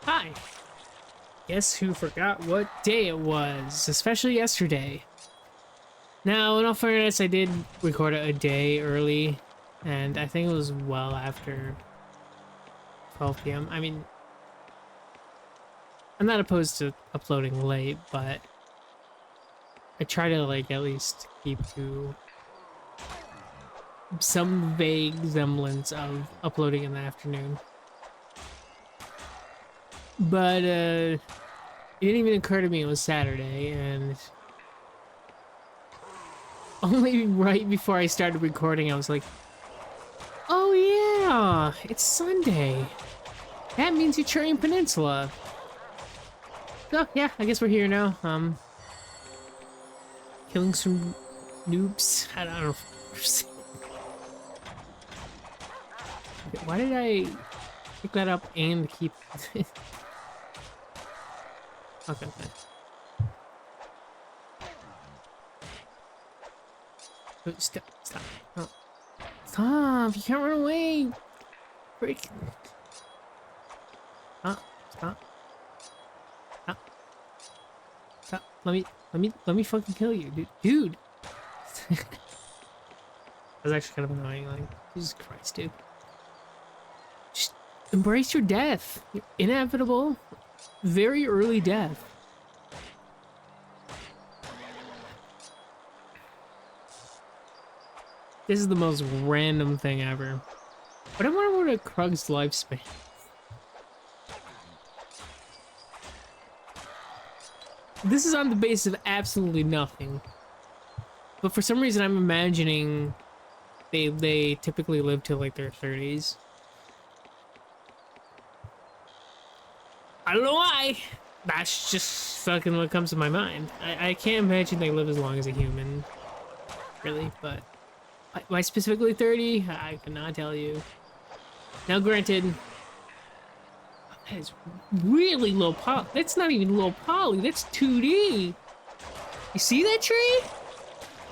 Hi. Guess who forgot what day it was, especially yesterday. Now, in all fairness, I did record it a day early, and I think it was well after 12 p.m. I mean, I'm not opposed to uploading late, but I try to, like, at least keep to some vague semblance of uploading in the afternoon. But, it didn't even occur to me it was Saturday, and only right before I started recording, I was like, oh yeah, it's Sunday. That means Utraean Peninsula. So yeah, I guess we're here now. Killing some noobs. I don't know. Okay, why did I pick that up and keep? Okay. Oh, stop! Stop! Oh. Stop! You can't run away! Break! Stop! Stop! Stop! Stop! Let me fucking kill you, dude! That's actually kind of annoying. Like, Jesus Christ, dude! Just embrace your death. Your inevitable, very early death. This is the most random thing ever. But I wonder what a Krug's lifespan. This is on the basis of absolutely nothing. But for some reason I'm imagining they typically live till like their 30s. I don't know why. That's just fucking what comes to my mind. I can't imagine they live as long as a human. Really, but why specifically 30? I cannot tell you. Now, granted, that is really low poly. That's not even low poly. That's 2D. You see that tree?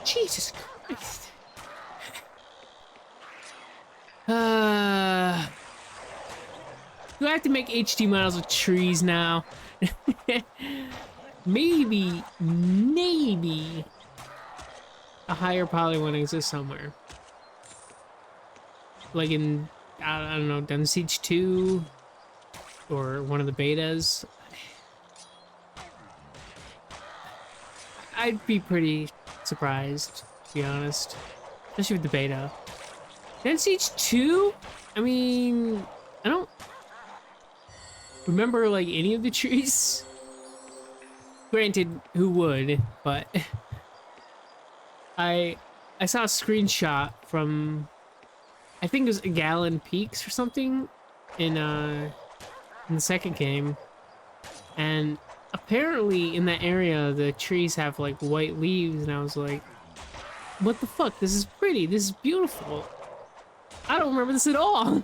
Jesus Christ. Do I have to make HD models of trees now? maybe a higher poly one exists somewhere. Like in, I don't know, Dun Siege 2 or one of the betas. I'd be pretty surprised, to be honest. Especially with the beta. Dun Siege 2? I mean, I don't remember like any of the trees. Granted, who would, but I saw a screenshot from, I think it was Gallon Peaks or something in the second game, and apparently in that area the trees have like white leaves, and I was like, what the fuck, this is pretty, this is beautiful. I don't remember this at all.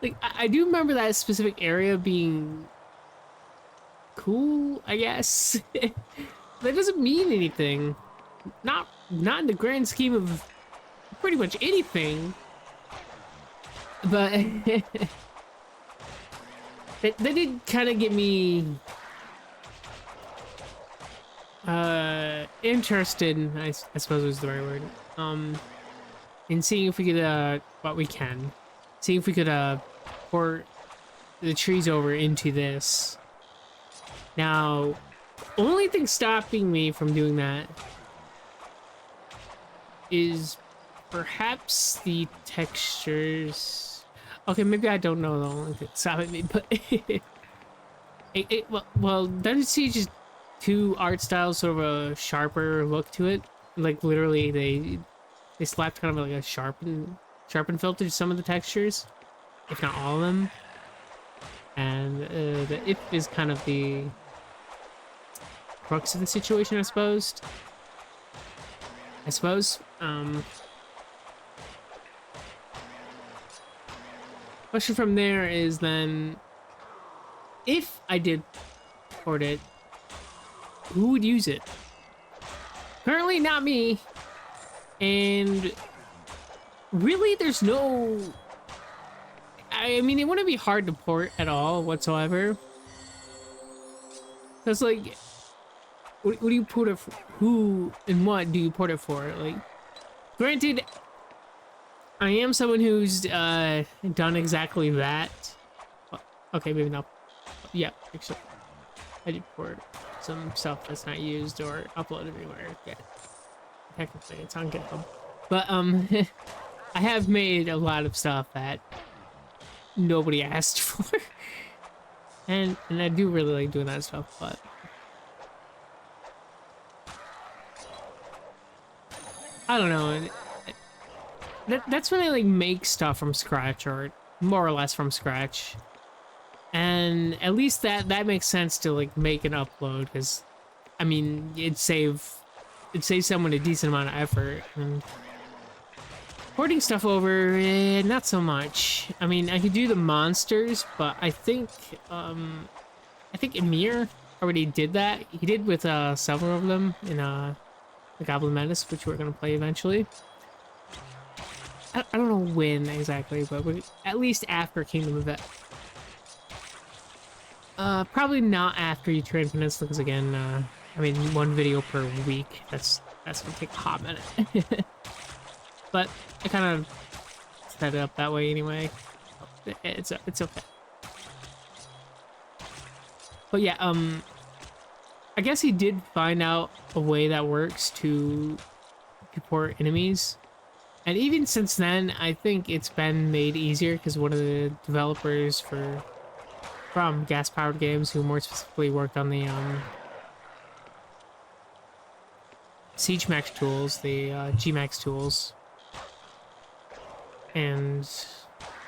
Like, I do remember that specific area being cool, I guess. That doesn't mean anything. Not in the grand scheme of pretty much anything. But that did kind of get me interested, I suppose was the right word. In seeing if we could what we can. Seeing if we could port the trees over into this. Now, only thing stopping me from doing that is perhaps the textures. Okay, maybe I don't know the only thing stopping me, but well, Dungeon Siege is 2 art styles, sort of a sharper look to it. Like literally, they slapped kind of like a sharpen filter to some of the textures, if not all of them. And the if is kind of the crux of the situation, I suppose. Question from there is then, if I did port it, who would use it? Currently not me, and really there's no, I mean, it wouldn't be hard to port at all whatsoever. Cause like, what do you port it for? Who and what do you port it for? Like, granted, I am someone who's done exactly that. Okay, maybe not. Yeah, actually, I did port some stuff that's not used or uploaded anywhere yet. Technically, it's on GitHub, but I have made a lot of stuff that nobody asked for, and I do really like doing that stuff, but. I don't know. That's when I like make stuff from scratch, or more or less from scratch, and at least that makes sense to like make and upload, because I mean it'd save someone a decent amount of effort. And porting stuff over, not so much. I mean, I could do the monsters, but I think Emir already did that. He did with several of them in the Goblin Menace, which we're gonna play eventually. I don't know when exactly, but at least after Kingdom of It. Probably not after Utraean Peninsula, because again, I mean, one video per week. That's gonna take a hot minute. But I kind of set it up that way anyway. It's okay. But yeah, I guess he did find out a way that works to port enemies. And even since then, I think it's been made easier, because one of the developers from Gas Powered Games, who more specifically worked on the Siege Max tools, the G-Max tools. And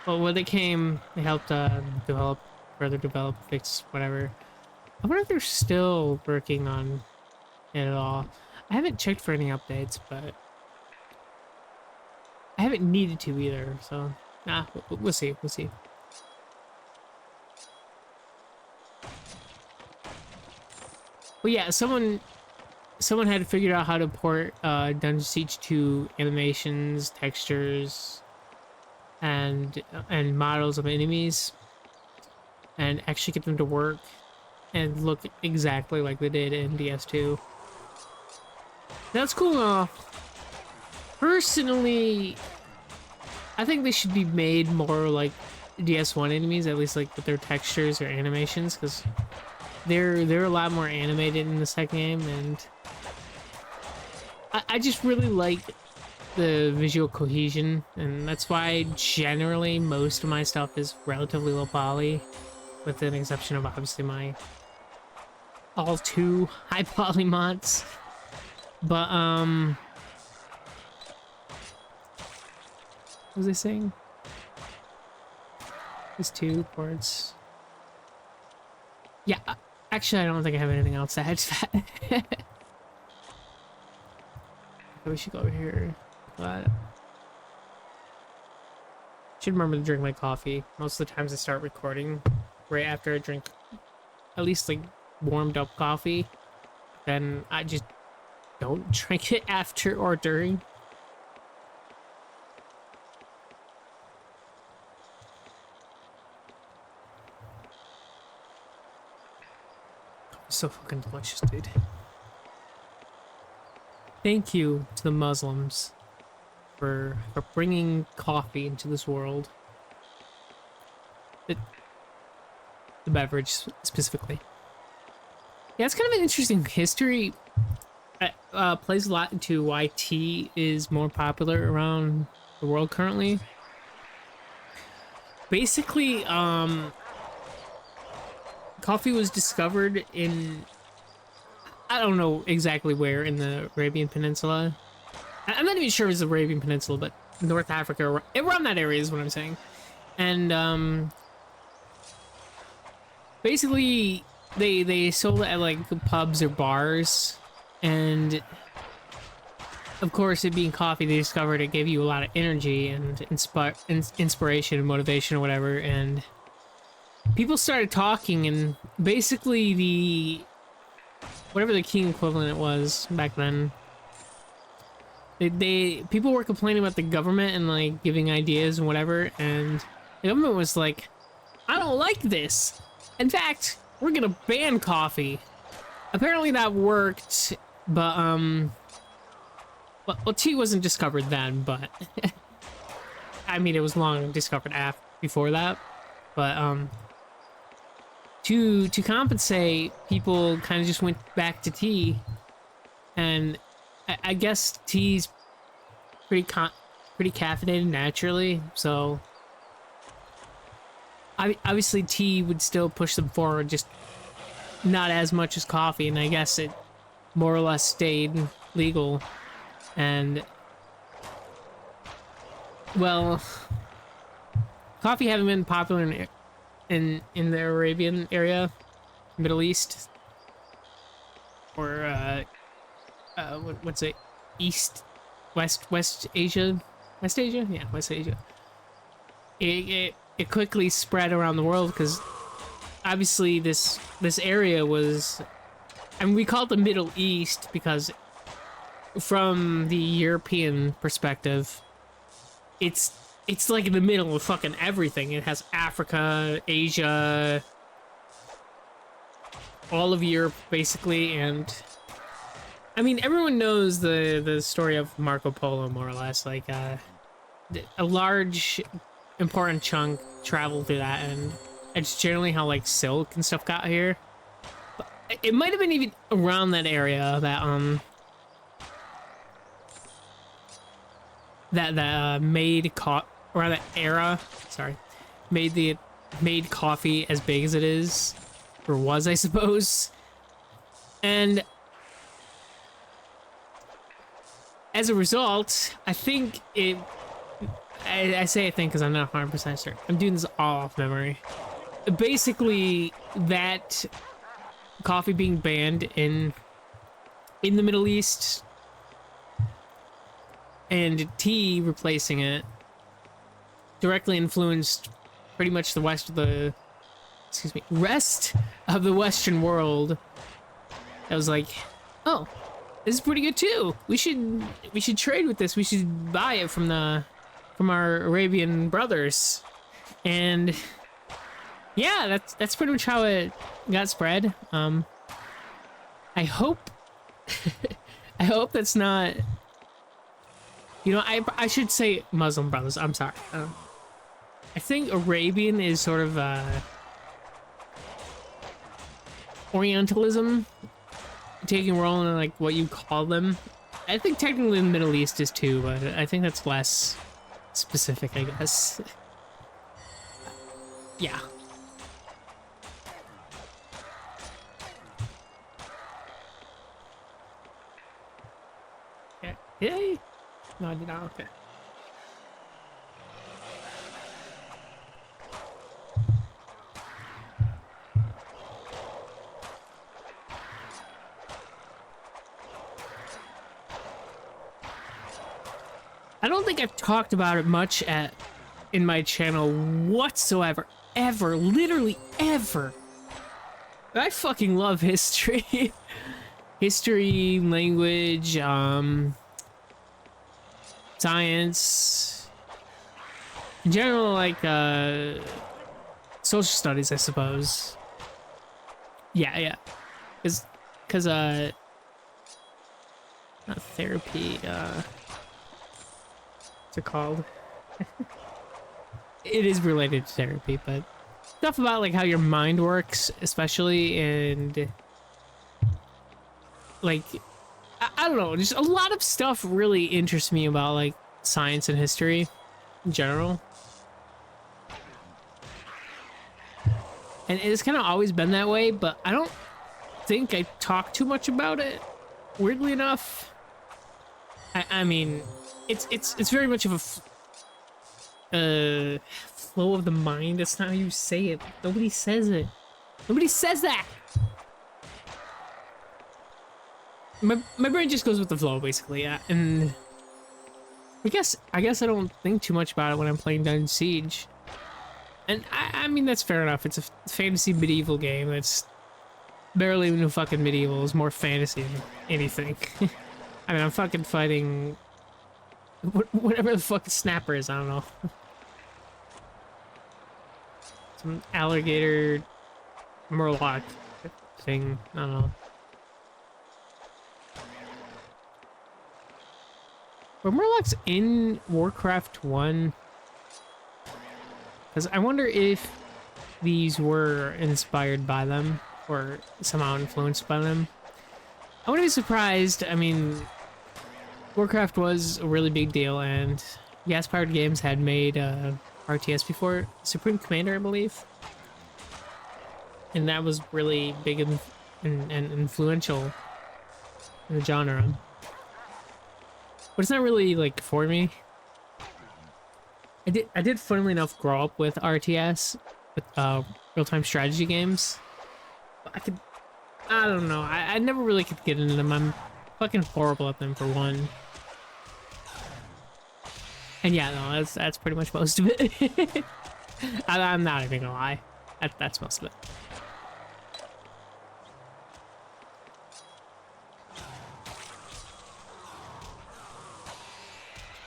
well, when they came, they helped further develop, fix, whatever. I wonder if they're still working on it at all. I haven't checked for any updates, but I haven't needed to either, so nah, we'll see. Well, yeah, someone had figured out how to port Dungeon Siege 2 animations, textures, and models of enemies, and actually get them to work and look exactly like they did in DS2. That's cool. Personally, I think they should be made more like DS1 enemies, at least like with their textures or animations, because they're a lot more animated in the second game, and I just really like the visual cohesion, and that's why generally most of my stuff is relatively low poly, with an exception of obviously my all too high poly mods. But what was I saying? These 2 ports. Yeah, actually I don't think I have anything else to add to that. We should go over here. But should remember to drink my coffee. Most of the times I start recording right after I drink at least like warmed up coffee. Then I just don't drink it after or during. So fucking delicious, dude. Thank you to the Muslims for bringing coffee into this world. The beverage specifically. Yeah, it's kind of an interesting history. Plays a lot into why tea is more popular around the world currently. Basically, coffee was discovered in, I don't know exactly where in the Arabian Peninsula. I'm not even sure it was the Arabian Peninsula, but North Africa, around that area is what I'm saying. And basically they sold it at like pubs or bars, and of course, it being coffee, they discovered it gave you a lot of energy and inspiration and motivation or whatever, and people started talking, and basically whatever the king equivalent was back then, people were complaining about the government and like giving ideas and whatever, and the government was like, I don't like this. In fact, we're gonna ban coffee. Apparently that worked, but, well, tea wasn't discovered then, but, I mean, it was long discovered before that, but, to compensate, people kind of just went back to tea, and I guess tea's pretty caffeinated naturally, so obviously tea would still push them forward, just not as much as coffee, and I guess it more or less stayed legal. And well, coffee having been popular in the Arabian area, Middle East, or what's it, West Asia, yeah, West Asia. It quickly spread around the world because obviously this area was, and we call it the Middle East because from the European perspective, it's like in the middle of fucking everything. It has Africa, Asia, all of Europe basically, and I mean everyone knows the story of Marco Polo more or less. Like a large important chunk traveled through that, and it's generally how like silk and stuff got here. But it might have been even around that area that that made around that era, sorry, made coffee as big as it is, or was, I suppose. And as a result, I think I say I think because I'm not 100% certain. I'm doing this all off memory. Basically, that coffee being banned in the Middle East and tea replacing it directly influenced pretty much the rest of the Western world. I was like, oh, this is pretty good too. We should trade with this. We should buy it from our Arabian brothers. And yeah, that's pretty much how it got spread. I hope I hope that's not, you know, I should say Muslim brothers. I'm sorry. I think Arabian is sort of Orientalism taking a role in like what you call them. I think technically the Middle East is too, but I think that's less specific, I guess. Yeah. Okay. Yay! No, I did not. Okay. I don't think I've talked about it much in my channel whatsoever. Ever. Literally ever. I fucking love history. History, language, science. In general, like, social studies, I suppose. Yeah. Cause, not therapy, what's it called? It is related to therapy, but stuff about like how your mind works, especially, and like I don't know, just a lot of stuff really interests me about like science and history in general. And it's kind of always been that way, but I don't think I talk too much about it, weirdly enough. I mean, it's very much of a flow of the mind. That's not how you say it. Nobody says it. Nobody says that. My brain just goes with the flow, basically. Yeah. And I guess I don't think too much about it when I'm playing Dungeon Siege. And I mean, that's fair enough. It's a fantasy medieval game. It's barely even fucking medieval. It's more fantasy than anything. I mean, I'm fucking fighting whatever the fuck Snapper is. I don't know. some alligator murloc thing. I don't know. Were murlocs in Warcraft 1? Because I wonder if these were inspired by them or somehow influenced by them. I wouldn't be surprised. I mean, Warcraft was a really big deal, and gas-powered games had made RTS before. Supreme Commander, I believe. And that was really big and influential in the genre. But it's not really, like, for me. I did, funnily enough, grow up with RTS, with real-time strategy games. But I don't know, I never really could get into them. I'm fucking horrible at them, for one. And yeah, no, that's pretty much most of it. I'm not even gonna lie. That's most of it.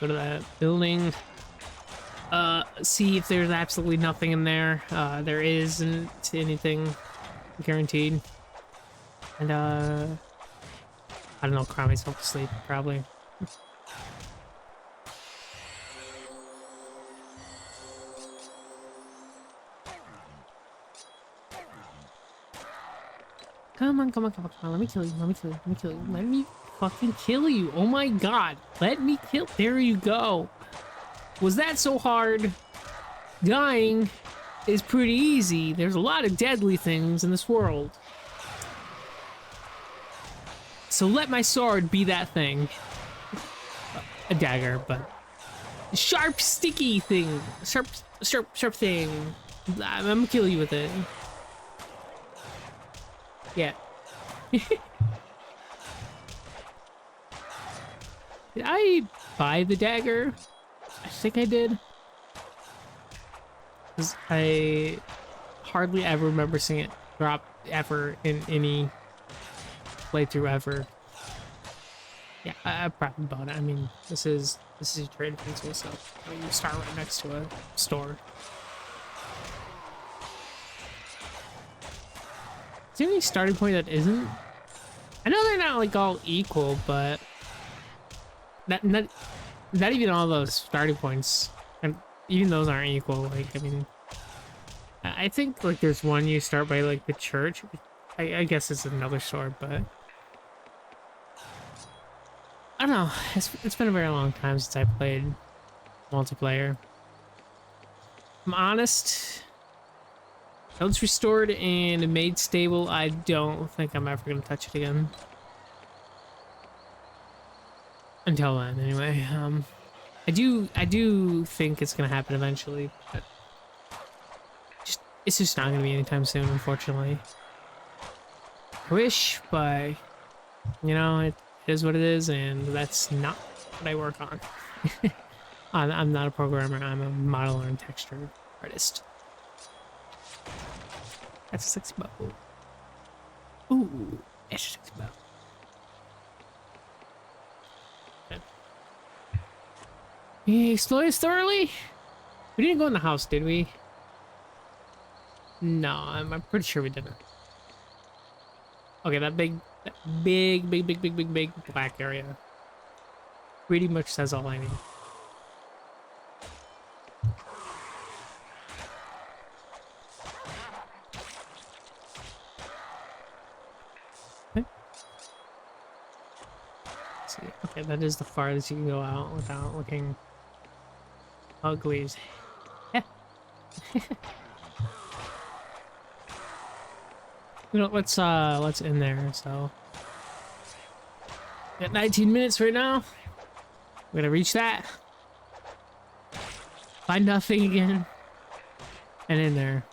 Go to that building. See if there's absolutely nothing in there. There isn't anything guaranteed. And I don't know, cry myself to sleep, probably. Come on, come on, come on, come on. Let me kill you, let me kill you, let me kill you. Let me fucking kill you. Oh my god. Let me kill. There you go. Was that so hard? Dying is pretty easy. There's a lot of deadly things in this world. So let my sword be that thing. A dagger, but sharp, sticky thing. Sharp thing. I'm gonna kill you with it. Yeah. Did I buy the dagger? I think I did. 'Cause I hardly ever remember seeing it drop ever in any playthrough ever. Yeah, I probably bought it. I mean, this is Utraean Peninsula, so you start right next to a store. Is there any starting point that isn't? I know they're not like all equal, but not even all those starting points, and even those aren't equal. Like, I mean, I think like there's one you start by like the church. I guess it's another store, but I don't know. It's been a very long time since I played multiplayer. I'm honest. Now it's restored and made stable. I don't think I'm ever gonna touch it again. Until then, anyway. I do think it's gonna happen eventually, but it's just not gonna be anytime soon, unfortunately. I wish, but you know, it is what it is, and that's not what I work on. I'm not a programmer. I'm a modeler and texture artist. That's a sexy bow. Ooh, that's a sexy bow. We explored this thoroughly? We didn't go in the house, did we? No, I'm pretty sure we didn't. Okay, that big black area pretty much says all I need. Okay. Let's see. Okay, that is the farthest you can go out without looking ugly as hell. You know, let's end there. So, got 19 minutes right now. We're gonna reach that. Find nothing again, and in there.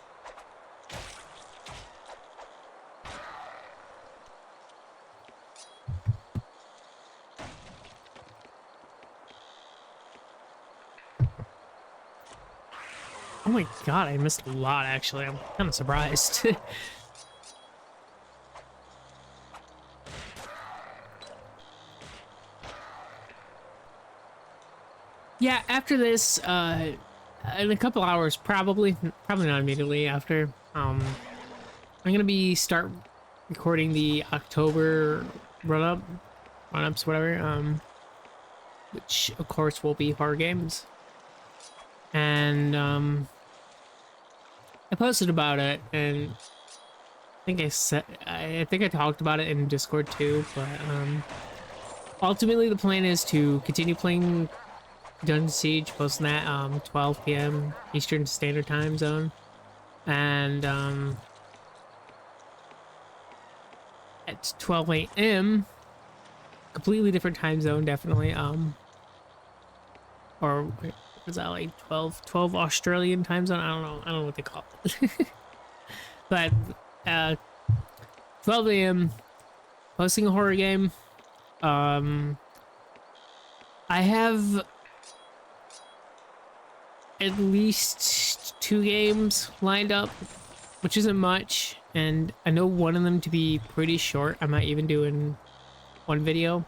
Oh my god, I missed a lot actually. I'm kind of surprised. Yeah, after this, In a couple hours, probably not immediately after. I'm gonna be start recording the October run ups, whatever. Which of course will be horror games, and I posted about it, and I think I talked about it in Discord too, but ultimately the plan is to continue playing Dungeon Siege, posting that 12 p.m. Eastern Standard Time Zone, and at 12 a.m. completely different time zone, definitely. Or was that like 12 Australian time zone? I don't know what they call it. But 12 a.m. posting a horror game. I have at least 2 games lined up, which isn't much, and I know one of them to be pretty short. I might even do in one video.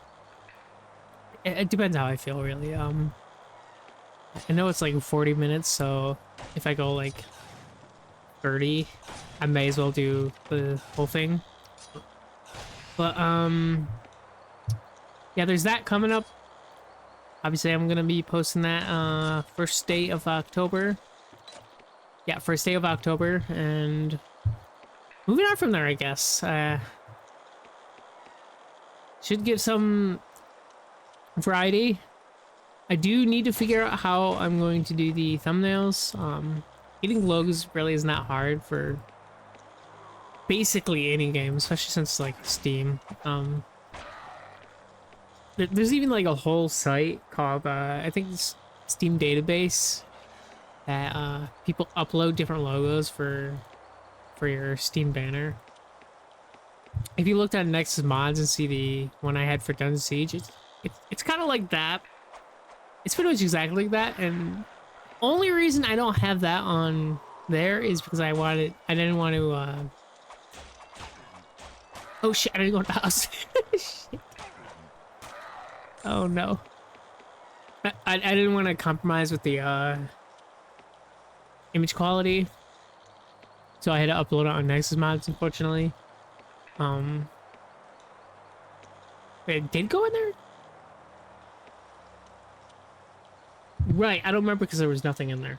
It depends how I feel, really. I know it's like 40 minutes, so if I go like 30, I may as well do the whole thing. But yeah, there's that coming up. Obviously, I'm gonna be posting that first day of October. Yeah, first day of October, and moving on from there, I guess. Should give some variety. I do need to figure out how I'm going to do the thumbnails. Getting logos really is not hard for basically any game, especially since like Steam. There's even like a whole site called I think it's Steam Database that people upload different logos for your Steam banner. If you looked at Nexus Mods and see the one I had for Dungeon Siege, it's kind of like that. It's pretty much exactly like that, and only reason I don't have that on there is because I didn't want to oh shit, I didn't go to the house. Shit. Oh no. I didn't want to compromise with the image quality, so I had to upload it on Nexus Mods, unfortunately. It did go in there? Right, I don't remember because there was nothing in there.